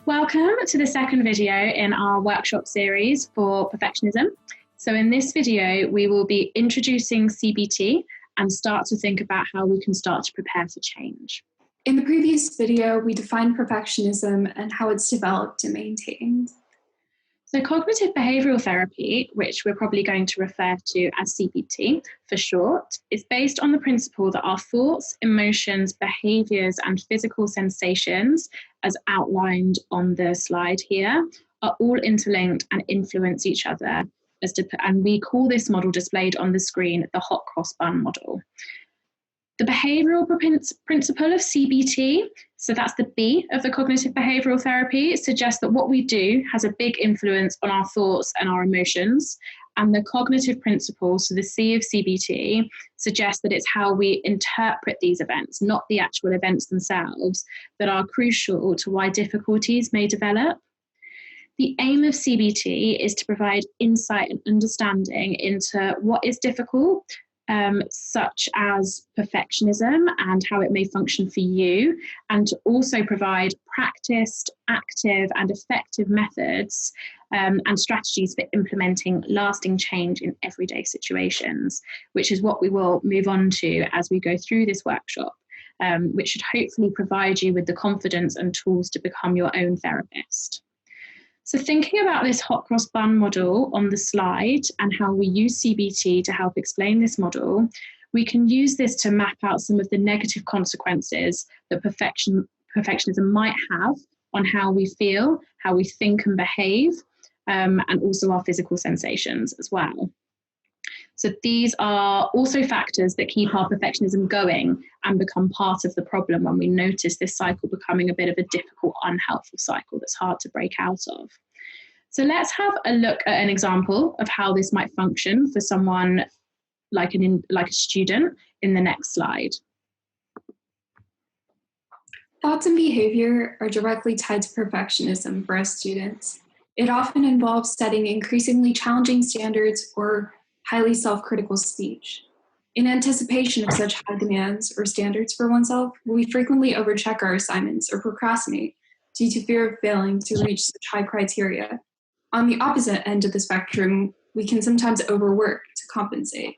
Welcome to the second video in our workshop series for perfectionism. So in this video, we will be introducing CBT and start to think about how we can start to prepare for change. In the previous video, we defined perfectionism and how it's developed and maintained. So cognitive behavioural therapy, which we're probably going to refer to as CBT for short, is based on the principle that our thoughts, emotions, behaviours and physical sensations, as outlined on the slide here, are all interlinked and influence each other. And we call this model displayed on the screen the hot cross bun model. The behavioural principle of CBT, so that's the B of the cognitive behavioural therapy, suggests that what we do has a big influence on our thoughts and our emotions. And the cognitive principle, so the C of CBT, suggests that it's how we interpret these events, not the actual events themselves, that are crucial to why difficulties may develop. The aim of CBT is to provide insight and understanding into what is difficult, such as perfectionism and how it may function for you, and to also provide practiced, active and effective methods and strategies for implementing lasting change in everyday situations, which is what we will move on to as we go through this workshop, which should hopefully provide you with the confidence and tools to become your own therapist. So thinking about this hot cross bun model on the slide and how we use CBT to help explain this model, we can use this to map out some of the negative consequences that perfectionism might have on how we feel, how we think and behave, and also our physical sensations as well. So these are also factors that keep our perfectionism going and become part of the problem when we notice this cycle becoming a bit of a difficult, unhelpful cycle that's hard to break out of. So let's have a look at an example of how this might function for someone like a student in the next slide. Thoughts and behavior are directly tied to perfectionism for us students. It often involves setting increasingly challenging standards or highly self-critical speech. In anticipation of such high demands or standards for oneself, we frequently overcheck our assignments or procrastinate due to fear of failing to reach such high criteria. On the opposite end of the spectrum, we can sometimes overwork to compensate.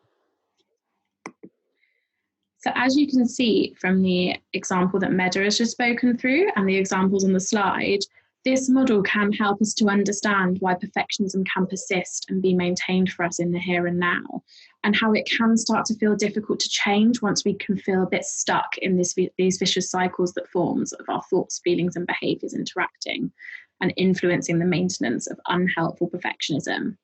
So as you can see from the example that Medha has just spoken through and the examples on the slide, this model can help us to understand why perfectionism can persist and be maintained for us in the here and now, and how it can start to feel difficult to change once we can feel a bit stuck in these vicious cycles that forms of our thoughts, feelings and behaviours interacting and influencing the maintenance of unhelpful perfectionism.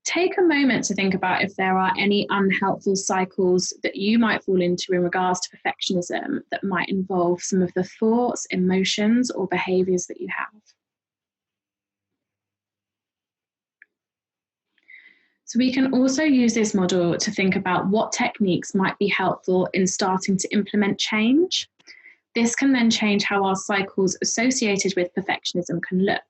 Take a moment to think about if there are any unhelpful cycles that you might fall into in regards to perfectionism that might involve some of the thoughts, emotions, or behaviours that you have. So we can also use this model to think about what techniques might be helpful in starting to implement change. This can then change how our cycles associated with perfectionism can look.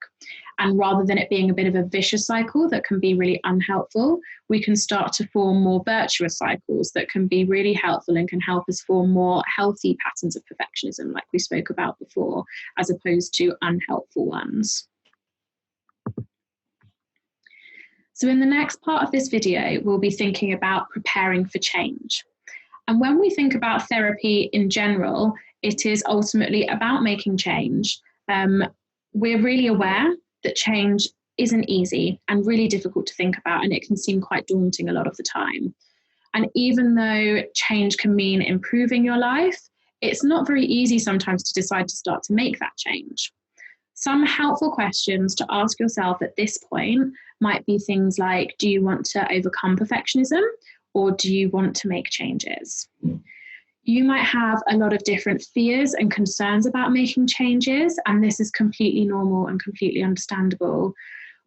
And rather than it being a bit of a vicious cycle that can be really unhelpful, we can start to form more virtuous cycles that can be really helpful and can help us form more healthy patterns of perfectionism, like we spoke about before, as opposed to unhelpful ones. So in the next part of this video, we'll be thinking about preparing for change. And when we think about therapy in general, it is ultimately about making change. We're really aware that change isn't easy and really difficult to think about, and it can seem quite daunting a lot of the time. And even though change can mean improving your life, it's not very easy sometimes to decide to start to make that change. Some helpful questions to ask yourself at this point might be things like, do you want to overcome perfectionism or do you want to make changes? You might have a lot of different fears and concerns about making changes, and this is completely normal and completely understandable.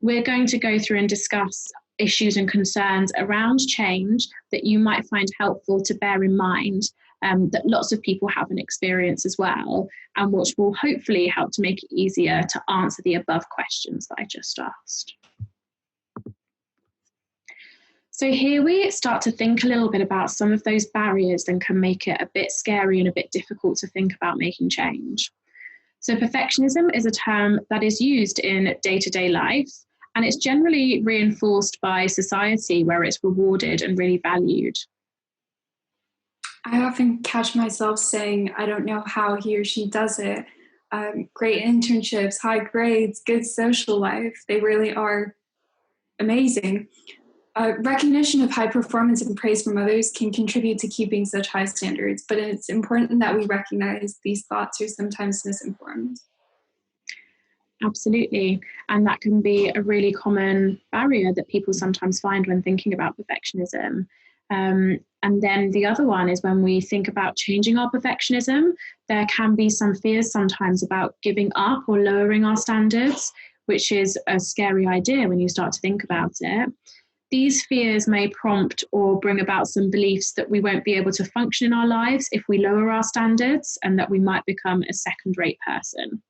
We're going to go through and discuss issues and concerns around change that you might find helpful to bear in mind, that lots of people have an experience as well, and which will hopefully help to make it easier to answer the above questions that I just asked. So here we start to think a little bit about some of those barriers that can make it a bit scary and a bit difficult to think about making change. So perfectionism is a term that is used in day-to-day life, and it's generally reinforced by society where it's rewarded and really valued. I often catch myself saying, I don't know how he or she does it. Great internships, high grades, good social life. They really are amazing. Recognition of high performance and praise from others can contribute to keeping such high standards, but it's important that we recognize these thoughts are sometimes misinformed. Absolutely. And that can be a really common barrier that people sometimes find when thinking about perfectionism. And then the other one is when we think about changing our perfectionism, there can be some fears sometimes about giving up or lowering our standards, which is a scary idea when you start to think about it. These fears may prompt or bring about some beliefs that we won't be able to function in our lives if we lower our standards, and that we might become a second-rate person.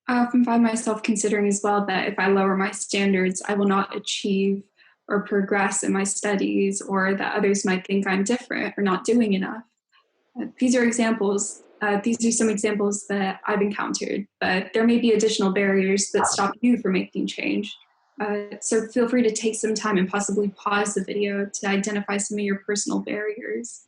I often find myself considering as well that if I lower my standards, I will not achieve or progress in my studies, or that others might think I'm different or not doing enough. These are examples. These are some examples that I've encountered, but there may be additional barriers that stop you from making change. So feel free to take some time and possibly pause the video to identify some of your personal barriers.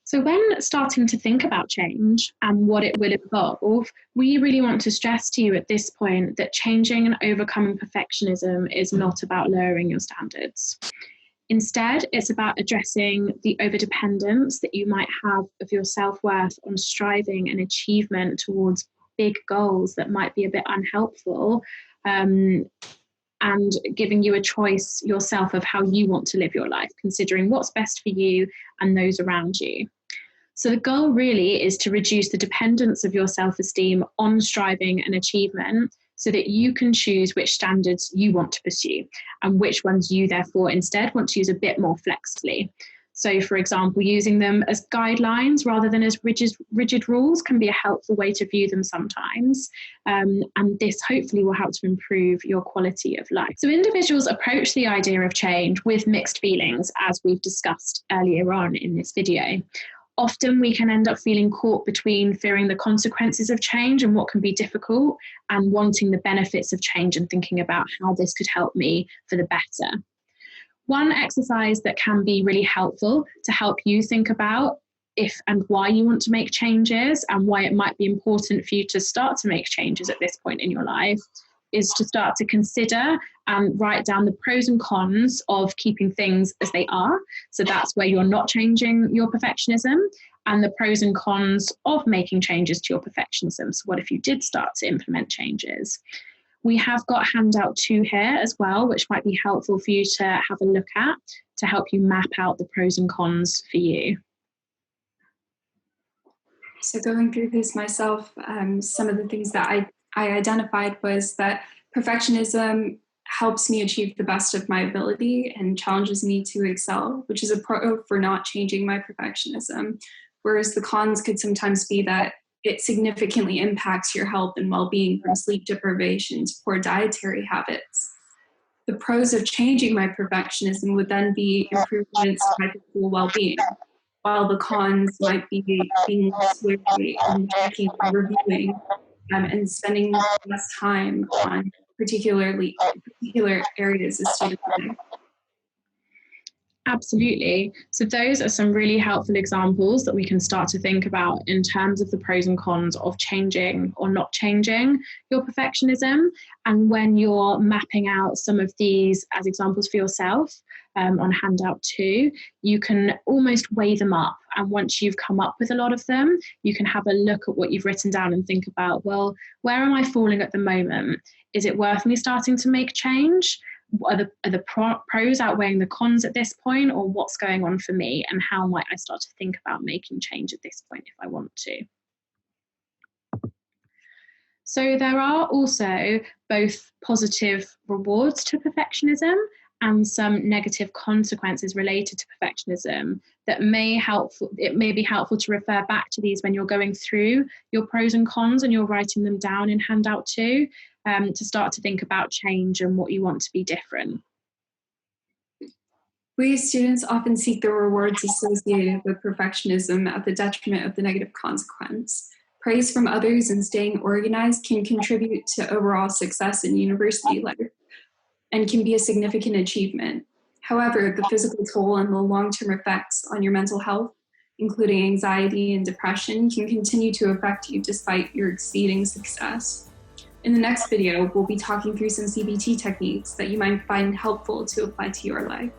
So when starting to think about change and what it will involve, we really want to stress to you at this point that changing and overcoming perfectionism is not about lowering your standards. Instead, it's about addressing the overdependence that you might have of your self-worth on striving and achievement towards big goals that might be a bit unhelpful, and giving you a choice yourself of how you want to live your life, considering what's best for you and those around you. So the goal really is to reduce the dependence of your self-esteem on striving and achievement, so that you can choose which standards you want to pursue and which ones you therefore instead want to use a bit more flexibly. So, for example, using them as guidelines rather than as rigid rules can be a helpful way to view them sometimes. And this hopefully will help to improve your quality of life. So individuals approach the idea of change with mixed feelings, as we've discussed earlier on in this video. Often we can end up feeling caught between fearing the consequences of change and what can be difficult, and wanting the benefits of change and thinking about how this could help me for the better. One exercise that can be really helpful to help you think about if and why you want to make changes and why it might be important for you to start to make changes at this point in your life is to start to consider and write down the pros and cons of keeping things as they are. So that's where you're not changing your perfectionism, and the pros and cons of making changes to your perfectionism. So what if you did start to implement changes? We have got handout 2 here as well, which might be helpful for you to have a look at to help you map out the pros and cons for you. So going through this myself, some of the things that I identified was that perfectionism helps me achieve the best of my ability and challenges me to excel, which is a pro for not changing my perfectionism. Whereas the cons could sometimes be that it significantly impacts your health and well-being, from sleep deprivation to poor dietary habits. The pros of changing my perfectionism would then be improvements to my physical well-being, while the cons might be being less wary and checking and reviewing, and spending less time on particular areas of student life. Absolutely. So those are some really helpful examples that we can start to think about in terms of the pros and cons of changing or not changing your perfectionism. And when you're mapping out some of these as examples for yourself, on handout 2, you can almost weigh them up. And once you've come up with a lot of them, you can have a look at what you've written down and think about, well, where am I falling at the moment? Is it worth me starting to make change? Are the pros outweighing the cons at this point, or what's going on for me, and how might I start to think about making change at this point if I want to? So there are also both positive rewards to perfectionism and some negative consequences related to perfectionism that it may be helpful to refer back to these when you're going through your pros and cons and you're writing them down in handout 2, to start to think about change and what you want to be different. We students often seek the rewards associated with perfectionism at the detriment of the negative consequence. Praise from others and staying organized can contribute to overall success in university life and can be a significant achievement. However, the physical toll and the long-term effects on your mental health, including anxiety and depression, can continue to affect you despite your exceeding success. In the next video, we'll be talking through some CBT techniques that you might find helpful to apply to your life.